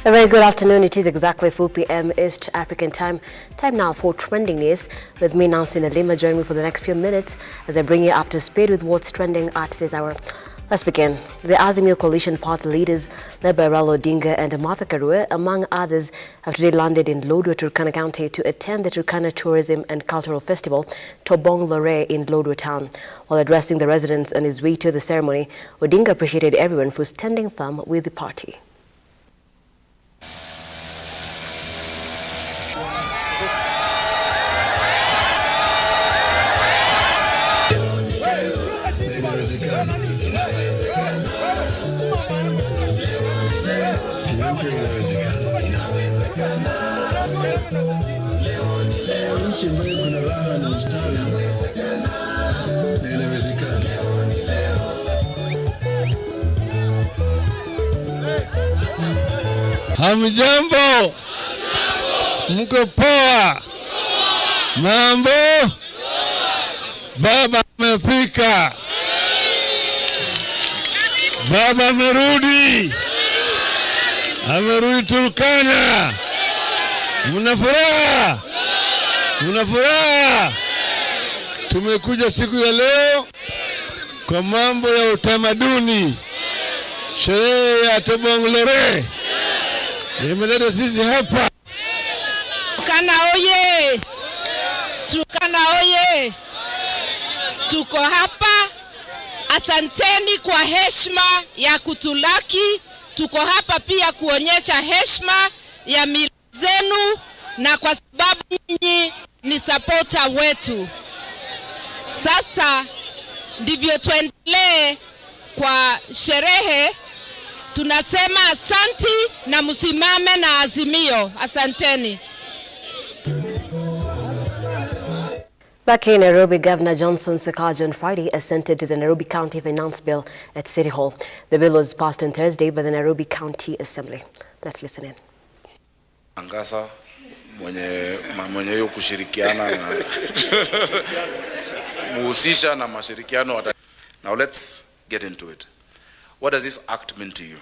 A very good afternoon. It is exactly 4 p.m. East African time. Time now for trending news with me, Nancy Nalima. Join me for the next few minutes as I bring you up to speed with what's trending at this hour. Let's begin. The Azimio coalition party leaders led by Raila Odinga and Martha Karua, among others, have today landed in Lodwar, Turkana County to attend the Turkana Tourism and Cultural Festival, Tobong Lore in Lodwar town. While addressing the residents on his way to the ceremony, Odinga appreciated everyone for standing firm with the party. Hamjambo, mko poa? Mambo? Baba amepika, baba amerudi Turkana. Mna furaha? Mna furaha? Tumekuja siku ya leo kwa mambo ya utamaduni, sherehe ya Tobong Lore. Nimeleta sisi hapa. Turkana oye! Turkana oye! Tuko hapa. Asanteni kwa heshima ya kutulaki. Tuko hapa pia kuonyesha heshima ya mila zenu na kwa sababu nyinyi ni supporter wetu. Sasa ndivyo tuendelee kwa sherehe. Tunasema asanti na msimame na Azimio. Asanteni. Back in Nairobi, Governor Johnson Sakaja on Friday assented to the Nairobi County Finance Bill at City Hall. The bill was passed on Thursday by the Nairobi County Assembly. Let's listen in. Angasa mwenye hiyo kushirikiana na muhusisha na mashirikiano. Now let's get into it. What does this act mean to you?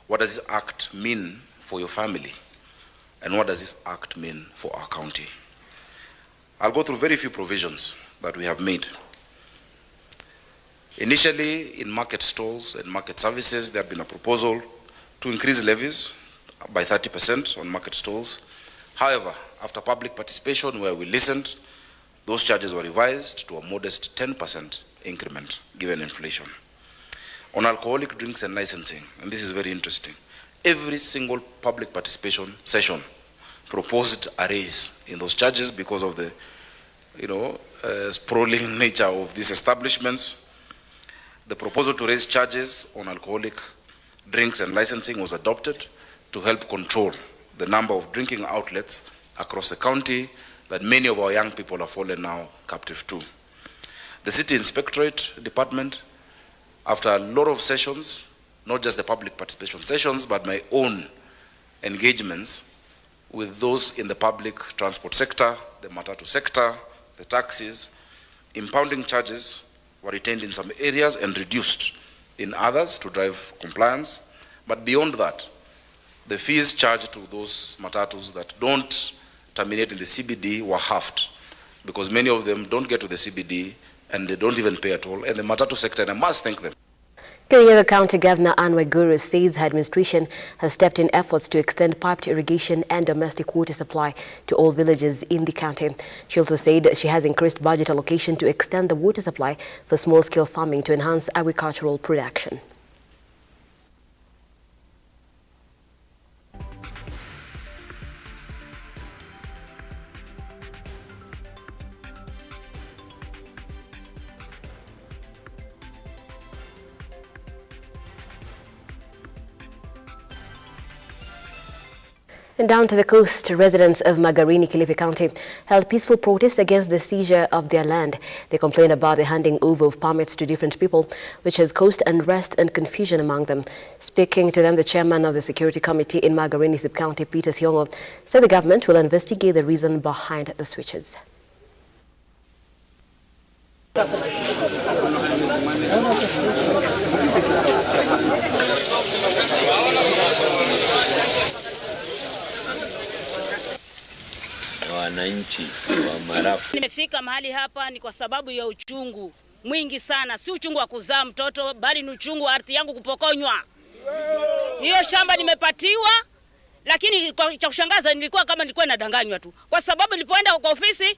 What does this act mean for your family? And what does this act mean for our county? I'll go through very few provisions that we have made. Initially, in market stalls and market services, there had been a proposal to increase levies by 30% on market stalls. However, after public participation where we listened, those charges were revised to a modest 10% increment given inflation. On alcoholic drinks and licensing, and this is very interesting, every single public participation session proposed a raise in those charges because of the sprawling nature of these establishments. The proposal to raise charges on alcoholic drinks and licensing was adopted to help control the number of drinking outlets across the county that many of our young people have fallen now captive to. The City Inspectorate Department, after a lot of sessions, not just the public participation sessions, but my own engagements with those in the public transport sector, the matatu sector, the taxis, impounding charges were retained in some areas and reduced in others to drive compliance. But beyond that, the fees charged to those matatus that don't terminate in the CBD were halved, because many of them don't get to the CBD and they don't even pay at all. And the matatu sector, and I must thank them. Kenyatta County Governor Anne Waiguru says her administration has stepped in efforts to extend piped irrigation and domestic water supply to all villages in the county. She also said she has increased budget allocation to extend the water supply for small-scale farming to enhance agricultural production. And down to the coast, residents of Magarini, Kilifi County held peaceful protests against the seizure of their land. They complained about the handing over of permits to different people, which has caused unrest and confusion among them. Speaking to them, the chairman of the security committee in Magarini Sub-County, Peter Thiongo, said the government will investigate the reason behind the switches. wananchi wa Marafu. Nimefika mahali hapa ni kwa sababu ya uchungu mwingi sana, si uchungu wa kuzaa mtoto bali ni uchungu wa ardhi yangu kupokonywa. Hiyo shamba nimepatiwa, lakini cha kushangaza nilikuwa nadanganywa tu, kwa sababu nilipoenda kwa ofisi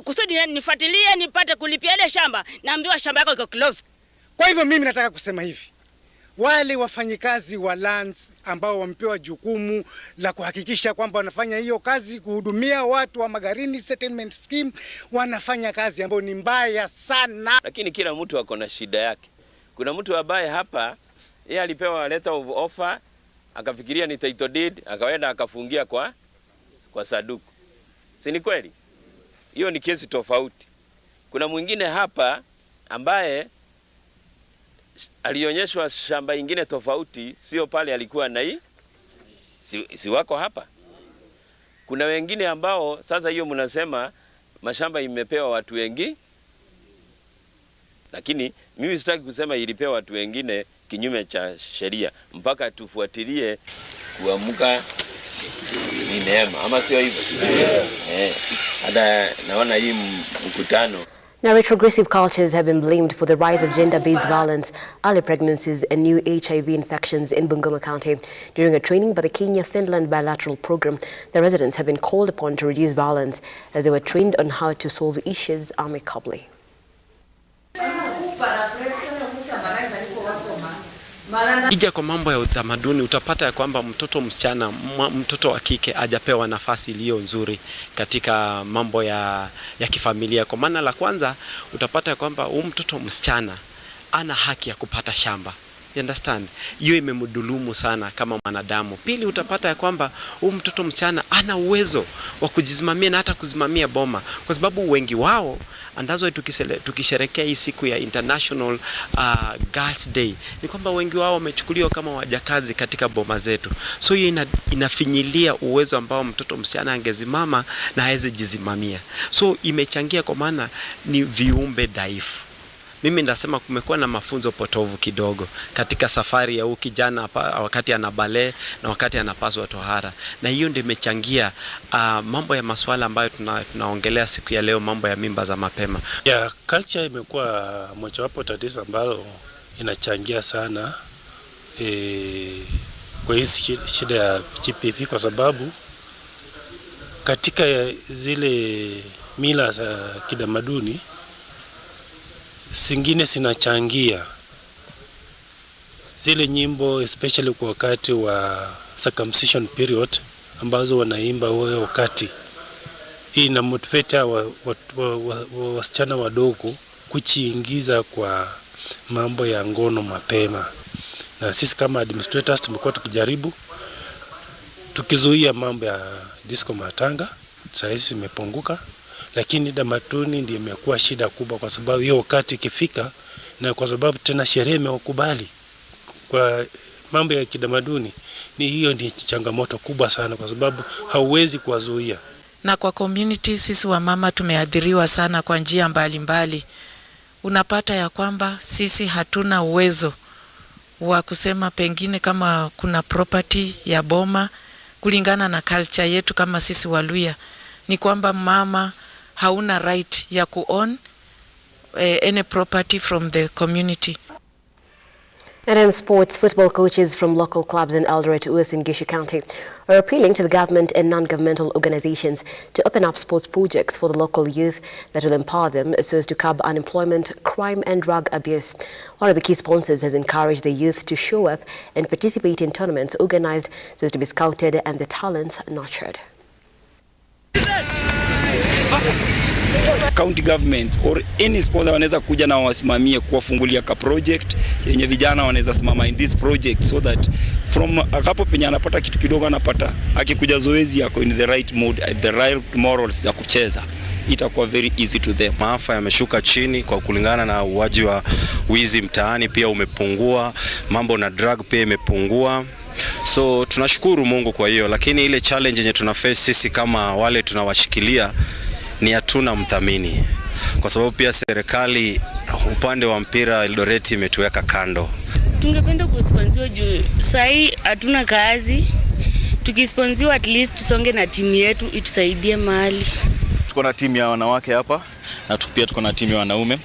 kusudi nifuatilie nipate kulipia ile shamba, naambiwa shamba yako iko close. Kwa hivyo mimi nataka kusema hivi, wale wafanyikazi wa lands ambao wamepewa jukumu la kuhakikisha kwamba wanafanya hiyo kazi, kuhudumia watu wa Magarini settlement scheme, wanafanya kazi ambayo ni mbaya sana. Lakini kila mtu ako na shida yake. Kuna mtu ambaye hapa yeye alipewa letter of offer, akafikiria ni title deed, akaenda akafungia kwa saduku. Si ni kweli? Hiyo ni kesi tofauti. Kuna mwingine hapa ambaye alionyeshwa shamba ingine tofauti, sio pale alikuwa na hii. Si wako hapa. Kuna wengine ambao sasa hiyo mnasema mashamba imepewa watu wengi, lakini mimi sitaki kusema ilipewa watu wengine kinyume cha sheria, mpaka tufuatilie kuamka ni neema, ama sio hivyo? Hata naona hii mkutano. Now, retrogressive cultures have been blamed for the rise of gender-based violence, early pregnancies and new HIV infections in Bungoma County. During a training by the Kenya-Finland bilateral program, the residents have been called upon to reduce violence as they were trained on how to solve issues amicably. Ija kwa mambo ya utamaduni, utapata ya kwamba mtoto wa kike hajapewa nafasi iliyo nzuri katika mambo ya kifamilia. Kwa maana la kwanza, utapata ya kwamba mtoto msichana ana haki ya kupata shamba. You understand? Hiyo imemdhulumu sana kama mwanadamu. Pili, utapata ya kwamba mtoto msichana ana uwezo wa kujisimamia na hata kusimamia boma, kwa sababu wengi wao andazo tukisherekea hii siku ya International Girls Day, ni kwamba wengi wao wamechukuliwa kama wajakazi katika boma zetu. So hiyo inafinyilia uwezo ambao mtoto msichana angezimama na hawezi jisimamia. So imechangia kwa maana ni viumbe dhaifu. Mimi ndasema kumekuwa na mafunzo potovu kidogo katika safari ya kijana wakati anabale na wakati anapaswa tohara, na hiyo ndio imechangia mambo ya masuala ambayo tunaongelea siku ya leo, mambo ya mimba za mapema. Culture imekuwa mojawapo tatizo ambalo inachangia sana kwa hii shida ya GBV, kwa sababu katika zile mila za kitamaduni singine sinachangia zile nyimbo, especially kwa wakati wa circumcision period ambazo wanaimba huo wakati. Hii ina motivate wasichana wadogo kujiingiza kwa mambo ya ngono mapema, na sisi kama administrators tumekuwa tukijaribu tukizuia mambo ya disco matanga. Sasa hizi imepunguka, lakini damatuni ndiyo imekuwa shida kubwa, kwa sababu hiyo wakati ikifika, na kwa sababu tena sherehe imekubali kwa mambo ya kidamaduni, ni hiyo ni changamoto kubwa sana, kwa sababu hauwezi kuwazuia. Na kwa community sisi wa mama tumeadhiriwa sana kwa njia mbalimbali. Unapata ya kwamba sisi hatuna uwezo wa kusema pengine kama kuna property ya boma kulingana na culture yetu kama sisi Waluya, ni kwamba mama hauna right ya ku-own any property from the community. And in sports, football coaches from local clubs in Eldoret, Uasin Gishu County are appealing to the government and non-governmental organizations to open up sports projects for the local youth that will empower them so as to curb unemployment, crime and drug abuse. One of the key sponsors has encouraged the youth to show up and participate in tournaments organized so as to be scouted and the talents nurtured. County government or any sponsor wanaweza kuja na wasimamie kuwafungulia ka project yenye vijana wanaweza simama in this project, so that from hapo penye anapata kitu kidogo anapata, akikuja zoezi yako in the right mood, the right morals ya kucheza, itakuwa very easy to them. Maafa yameshuka chini kwa kulingana na uwaji wa wizi mtaani pia umepungua, mambo na drug pia imepungua. So tunashukuru Mungu kwa hiyo, lakini ile challenge yenye tunaface sisi kama wale tunawashikilia ni hatuna mthamini, kwa sababu pia serikali upande wa mpira Eldoret imetuweka kando. Tungependa kusponsiwa juu sahi hatuna kazi Tukisponsiwa at least tusonge na timu yetu itusaidie mahali. Tuko na timu ya wanawake hapa na pia tuko na timu ya wanaume.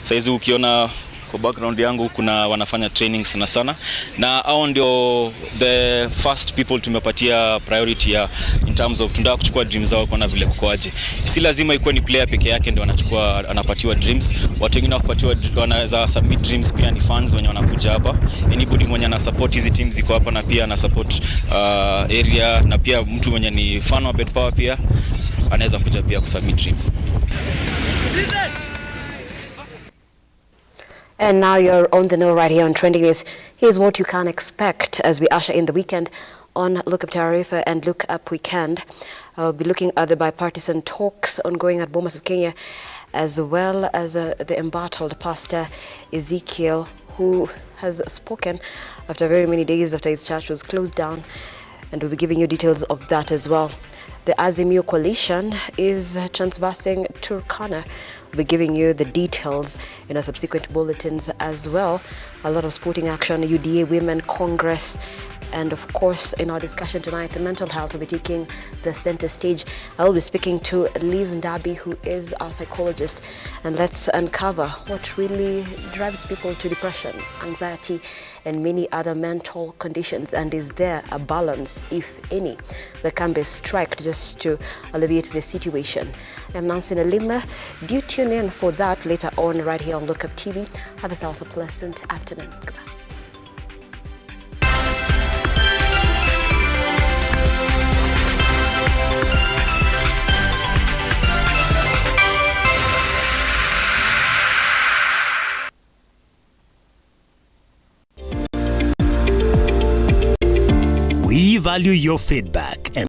Saizi ukiona kwa background yangu kuna wanafanya training sana na hao ndio the first people tumepatia priority ya in terms of tunataka kuchukua dreams zao kwa na vile kukoaje. Si lazima ikuwe ni player peke yake ndio anapatiwa dreams. Watu wengine wakupatiwa wanaweza submit dreams, pia ni fans wenye wanakuja hapa. Anybody mwenye ana support hizi teams ziko hapa na pia ana support area, na pia mtu mwenye ni fan wa Bedpower pia anaweza kuja pia kusubmit dreams. And now you're on the know right here on Trending News. Here's what you can expect as we usher in the weekend on Lookuptv and Look Up Weekend. We'll be looking at the bipartisan talks ongoing at Bomas of Kenya, as well as the embattled Pastor Ezekiel, who has spoken after very many days after his church was closed down. And we'll be giving you details of that as well. The Azimio coalition is transversing Turkana. We'll be giving you the details in our subsequent bulletins as well. A lot of sporting action, UDA Women Congress, and of course, in our discussion tonight, the mental health will be taking the center stage. I will be speaking to Liz Ndabi, who is our psychologist, and let's uncover what really drives people to depression, anxiety, and many other mental conditions. And is there a balance, if any, that can be struck just to alleviate the situation? I'm Nancy Nalima. Do tune in for that later on right here on Lookuptv. Have yourselves a pleasant afternoon. Goodbye. We value your feedback and